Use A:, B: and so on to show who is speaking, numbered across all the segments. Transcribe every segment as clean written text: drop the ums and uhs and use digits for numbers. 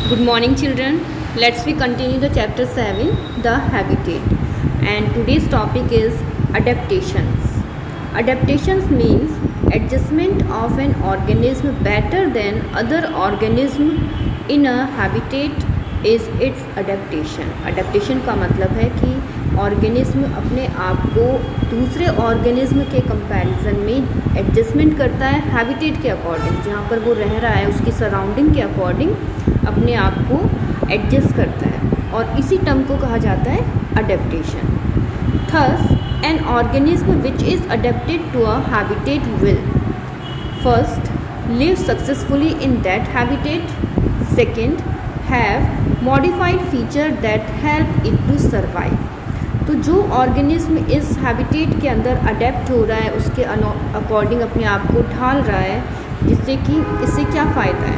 A: Good morning, children. Let's we continue the chapter 7, the habitat. And today's topic is adaptations. Adaptations means adjustment of an organism better than other organism in a habitat is its adaptation. Adaptation का मतलब है कि organism अपने आप को दूसरे organism के comparison में एडजस्टमेंट करता है हैबिटेट के अकॉर्डिंग, जहाँ पर वो रह रहा है उसकी सराउंडिंग के अकॉर्डिंग अपने आप को एडजस्ट करता है, और इसी टर्म को कहा जाता है adaptation. Thus an organism which is adapted to a habitat will first live successfully in that habitat, second have modified feature that help it to survive. तो जो ऑर्गेनिज्म इस हैबिटेट के अंदर अडेप्ट हो रहा है उसके अकॉर्डिंग अपने आप को ढाल रहा है, जिससे कि इससे क्या फ़ायदा है.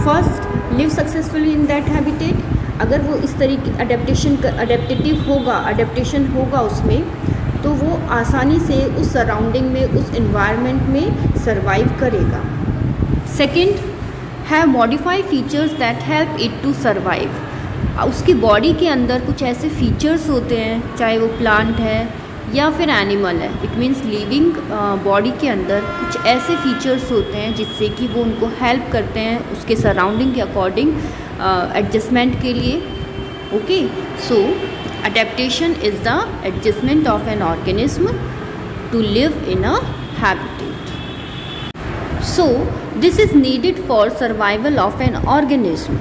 A: First live successfully in that habitat. अगर वो इस तरीके अडेप्टेशन होगा उसमें, तो वो आसानी से उस सराउंडिंग में, उस इन्वायरमेंट में सर्वाइव करेगा. Second have modified features that help it to survive. उसकी बॉडी के अंदर कुछ ऐसे फीचर्स होते हैं, चाहे वो प्लांट है या फिर एनिमल है, इट मीन्स लिविंग बॉडी के अंदर कुछ ऐसे फीचर्स होते हैं जिससे कि वो उनको हेल्प करते हैं उसके सराउंडिंग के अकॉर्डिंग एडजस्टमेंट के लिए. Okay, so adaptation is the adjustment of an organism to live in a habitat. So this is needed for survival of an organism.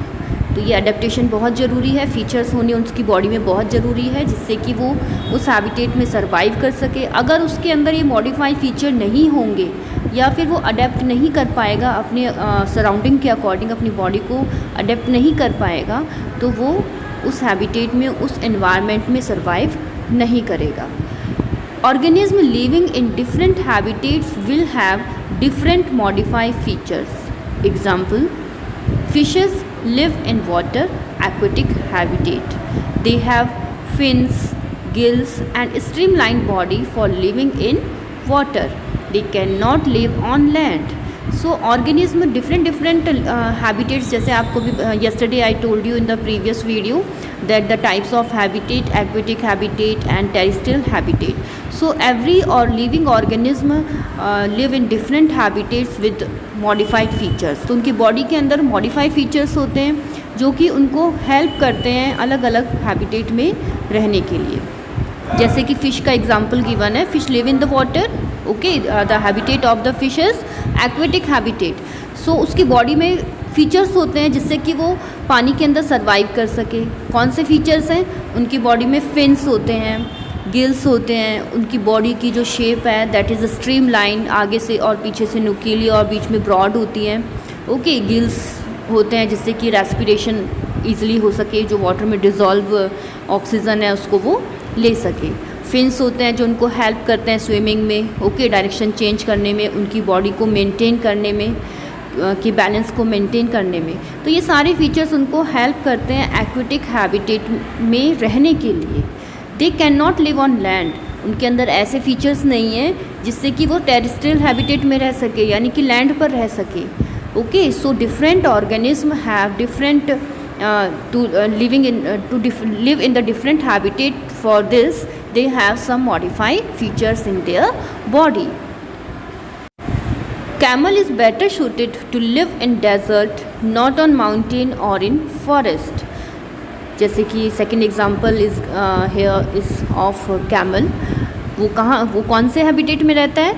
A: तो ये अडेप्टेशन बहुत ज़रूरी है, फीचर्स होने उसकी बॉडी में बहुत ज़रूरी है जिससे कि वो उस हैबिटेट में सर्वाइव कर सके. अगर उसके अंदर ये मॉडिफाइड फीचर नहीं होंगे या फिर वो अडेप्ट नहीं कर पाएगा अपने सराउंडिंग के अकॉर्डिंग, अपनी बॉडी को अडेप्ट नहीं कर पाएगा, तो वो उस हैबिटेट में, उस एनवायरनमेंट में सर्वाइव नहीं करेगा. Organism living in different habitats will have different modified features. Example, fishes live in water aquatic habitat. They have fins, gills and streamlined body for living in water. They cannot live on land. So organism different habitats, जैसे आपको भी yesterday I told you in the previous video that the types of habitat, aquatic habitat and terrestrial habitat. So every or living organism live in different habitats with modified features. तो उनकी body के अंदर modified features होते हैं जो कि उनको help करते हैं अलग अलग हैबिटेट में रहने के लिए. जैसे कि फ़िश का एग्जाम्पल गिवन है, fish live in the water. Okay, the habitat of the fish is aquatic habitat. So उसकी बॉडी में फीचर्स होते हैं जिससे कि वो पानी के अंदर सर्वाइव कर सके. कौन से फीचर्स हैं? उनकी बॉडी में फिन्स होते हैं, गिल्स होते हैं, उनकी बॉडी की जो शेप है that is a stream line, आगे से और पीछे से नुकीली और बीच में ब्रॉड होती हैं. ओके, गिल्स होते हैं जिससे कि रेस्पिरेशन ईजिली हो सके, जो वाटर में डिज़ोल्व ऑक्सीजन है उसको वो ले सके. फिन्स होते हैं जो उनको हेल्प करते हैं स्विमिंग में, ओके, डायरेक्शन चेंज करने में, उनकी बॉडी को मेंटेन करने में, कि बैलेंस को मेंटेन करने में. तो ये सारे फीचर्स उनको हेल्प करते हैं एक्वेटिक हैबिटेट में रहने के लिए. They can not live on land. उनके अंदर ऐसे फीचर्स नहीं हैं जिससे कि वो टेरेस्ट्रियल हैबिटेट में रह सके, यानी कि लैंड पर रह सके. Okay, so different organism have different to live in the different habitat. For this they have some modified features in their body. Camel is better suited to live in desert, not on mountain or in forest. जैसे कि second example is here is of camel. वो कौन से habitat में रहता है?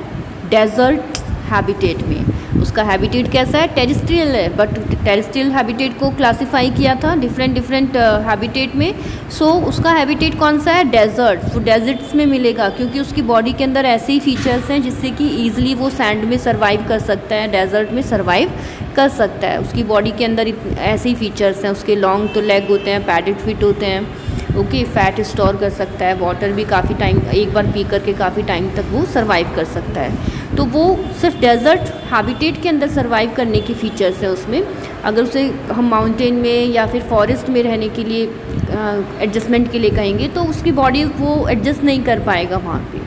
A: Desert habitat में. उसका हैबिटेट कैसा है? टेरेस्ट्रियल है, बट टेरेस्ट्रियल हैबिटेट को क्लासिफाई किया था डिफरेंट हैबिटेट में. सो उसका हैबिटेट कौन सा है? डेजर्ट. वो डेजर्ट्स में मिलेगा क्योंकि उसकी बॉडी के अंदर ऐसे ही फीचर्स हैं जिससे कि ईजिली वो सैंड में सर्वाइव कर सकता है, डेजर्ट में सर्वाइव कर सकता है. उसकी बॉडी के अंदर ऐसे ही फीचर्स हैं. उसके लॉन्ग तो लेग होते हैं, पैडेड फिट होते हैं. ओके, फैट स्टोर कर सकता है, वाटर भी काफ़ी टाइम, एक बार पी करके काफ़ी टाइम तक वो सर्वाइव कर सकता है. तो वो सिर्फ डेजर्ट हैबिटेट के अंदर सर्वाइव करने की फ़ीचर्स हैं उसमें. अगर उसे हम माउंटेन में या फिर फॉरेस्ट में रहने के लिए एडजस्टमेंट के लिए कहेंगे तो उसकी बॉडी वो एडजस्ट नहीं कर पाएगा वहाँ पे.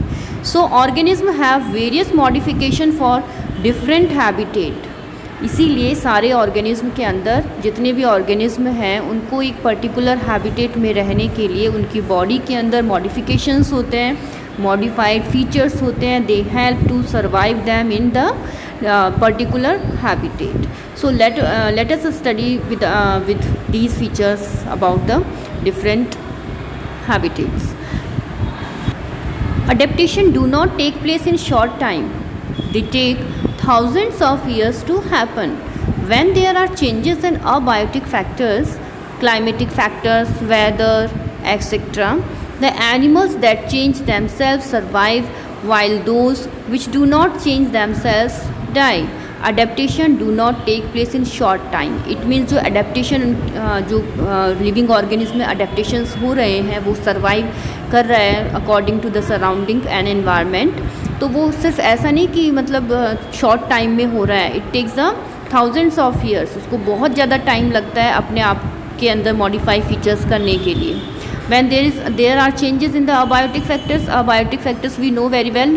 A: So organism have various modification for different habitat. इसीलिए सारे ऑर्गेनिज्म के अंदर जितने भी ऑर्गेनिज्म हैं उनको एक पर्टिकुलर हैबिटेट में रहने के लिए उनकी बॉडी के अंदर मॉडिफिकेशंस होते हैं, मॉडिफाइड फीचर्स होते हैं, they help to survive them in the particular habitat. So let us study with these features about the different habitats. Adaptation do not take place in short time. They take thousands of years to happen. When there are changes in abiotic factors, climatic factors, weather, etc., the animals that change themselves survive while those which do not change themselves die. Adaptation do not take place in short time. It means जो adaptation जो living organism में adaptations हो रहे हैं वो survive कर रहे हैं according to the surrounding and environment. तो वो सिर्फ ऐसा नहीं कि मतलब short time में हो रहा है. It takes the thousands of years. उसको बहुत ज़्यादा time लगता है अपने आप के अंदर modify features करने के लिए. When there are changes in the abiotic factors we know very well,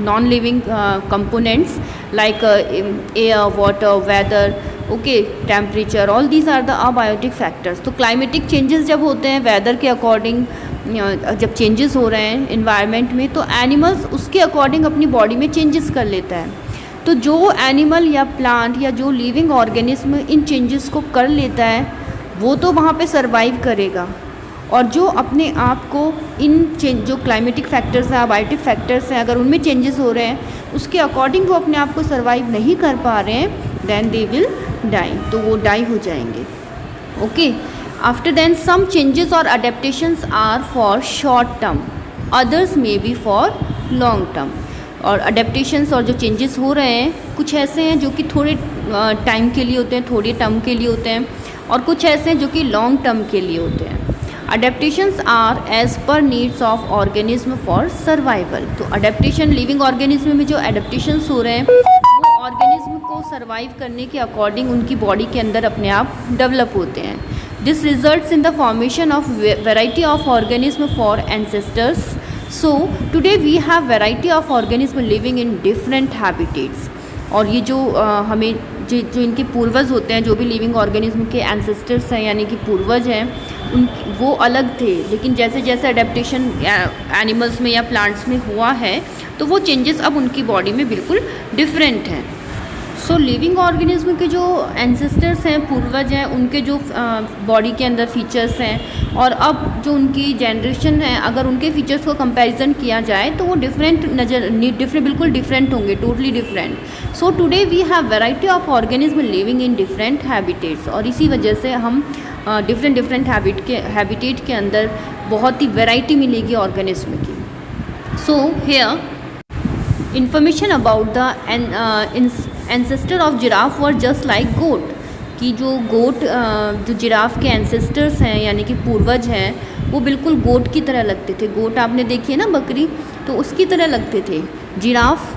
A: non-living components like air, water, weather, okay, temperature, all these are the abiotic factors. तो climatic changes जब होते हैं weather के according, जब changes हो रहे हैं environment में, तो animals उसके according अपनी body में changes कर लेता है. तो जो animal या plant या जो living organism इन changes को कर लेता है वो तो वहाँ पे survive करेगा, और जो अपने आप को इन जो क्लाइमेटिक फैक्टर्स हैं, अबायोटिक फैक्टर्स हैं, अगर उनमें चेंजेस हो रहे हैं उसके अकॉर्डिंग वो अपने आप को सर्वाइव नहीं कर पा रहे हैं, देन दे विल डाई, तो वो डाई हो जाएंगे. Okay, after then some changes और adaptations are for short term, others may be for long term. और अडेप्टेशंस और जो चेंजेस हो रहे हैं कुछ ऐसे हैं जो कि थोड़े टाइम के लिए होते हैं, थोड़े टर्म के लिए होते हैं, और कुछ ऐसे हैं जो कि लॉन्ग टर्म के लिए होते हैं. Adaptations are as per needs of organism for survival. तो adaptation living organism में जो adaptations हो रहे हैं वो organism को survive करने के according उनकी body के अंदर अपने आप develop होते हैं. This results in the formation of variety of organism for ancestors. So today we have variety of organism living in different habitats. और ये जो हमें जो इनके पूर्वज होते हैं, जो भी लिविंग ऑर्गेनिज्म के एंसेस्टर्स हैं यानी कि पूर्वज हैं, उन वो अलग थे, लेकिन जैसे जैसे अडेप्टेशन एनिमल्स में या प्लांट्स में हुआ है तो वो चेंजेस अब उनकी बॉडी में बिल्कुल डिफरेंट हैं. सो लिविंग ऑर्गेनिज्म के जो एंसेस्टर्स हैं, पूर्वज हैं, उनके जो बॉडी के अंदर फीचर्स हैं और अब जो उनकी जनरेशन है, अगर उनके फीचर्स को कंपैरिजन किया जाए तो वो बिल्कुल डिफरेंट होंगे, totally different. So today we have variety of organism living in different habitats, और इसी वजह से हम डिफरेंट हैबिटेट के अंदर बहुत ही वैरायटी मिलेगी ऑर्गेनिज्म की. So here information about the ancestor of giraffe were just like goat, कि जो जो जिराफ के एंसेस्टर्स हैं यानी कि पूर्वज हैं वो बिल्कुल गोट की तरह लगते थे. गोट आपने देखी है ना, बकरी, तो उसकी तरह लगते थे. Giraffe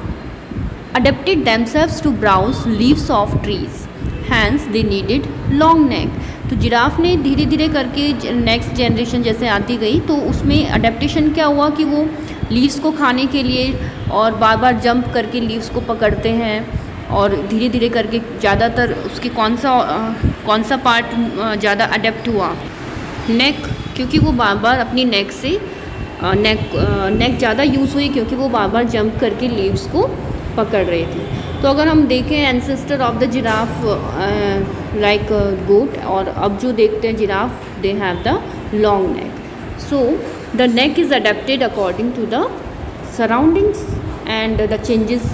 A: adapted themselves to browse leaves off trees, hence they needed long neck. तो जिराफ ने धीरे धीरे करके नेक्स्ट जनरेशन जैसे आती गई तो उसमें अडेप्टेशन क्या हुआ कि वो लीव्स को खाने के लिए और बार बार जंप करके लीव्स को पकड़ते हैं, और धीरे धीरे करके ज़्यादातर उसके कौन सा पार्ट ज़्यादा अडेप्ट हुआ, नेक, क्योंकि वो बार बार अपनी नेक से नेक ज़्यादा यूज़ हुई क्योंकि वो बार बार जंप करके लीव्स को पकड़ रहे थे. तो अगर हम देखें ancestor of the giraffe like goat, और अब जो देखते हैं giraffe, they have the long neck. So the neck is adapted according to the surroundings and the changes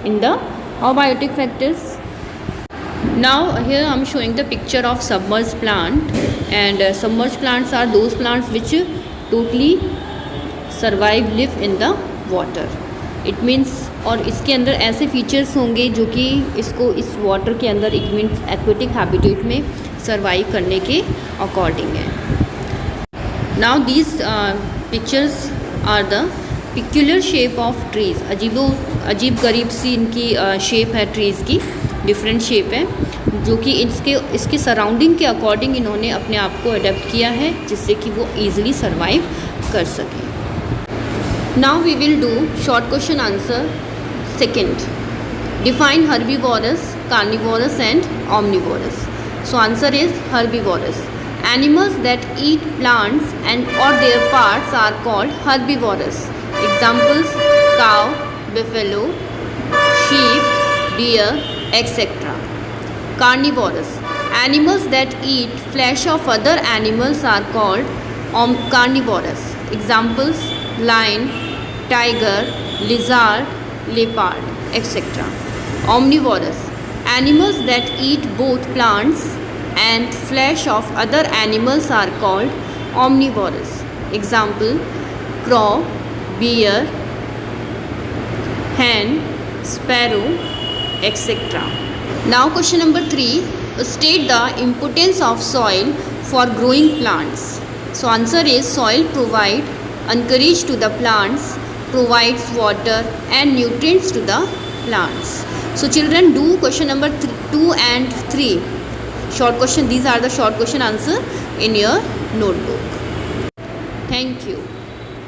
A: in the abiotic factors. Now here I am showing the picture of submerged plant, and submerged plants are those plants which totally survive, live in the water. It means, और इसके अंदर ऐसे features होंगे जो कि इसको इस water के अंदर इट मीन्स एक्वेटिक हैबिटेट में सर्वाइव करने के अकॉर्डिंग है. Now these pictures are the peculiar shape of trees. अजीब गरीब सी इनकी शेप है ट्रीज़ की, डिफरेंट शेप है, जो कि इसके सराउंडिंग के अकॉर्डिंग इन्होंने अपने आप को अडेप्ट किया है जिससे कि वो ईज़िली सर्वाइव कर सकें. Now we will do short question answer. Second, define herbivorous carnivorous and omnivorous. So answer is herbivorous. Animals that eat plants and or their parts are called herbivorous. Examples: cow, buffalo, sheep, deer, etc. Carnivorous. Animals that eat flesh of other animals are called carnivorous. Examples: lion, tiger, lizard, leopard, etc. Omnivorous. Animals that eat both plants and flesh of other animals are called omnivorous. Example: crow, bear, hen, sparrow, etc. Now question number 3. State the importance of soil for growing plants. So answer is soil provide encourage to the plants, provides water and nutrients to the plants. So children, do question number 2 and 3. Short question, these are the short question answer in your notebook. Thank you.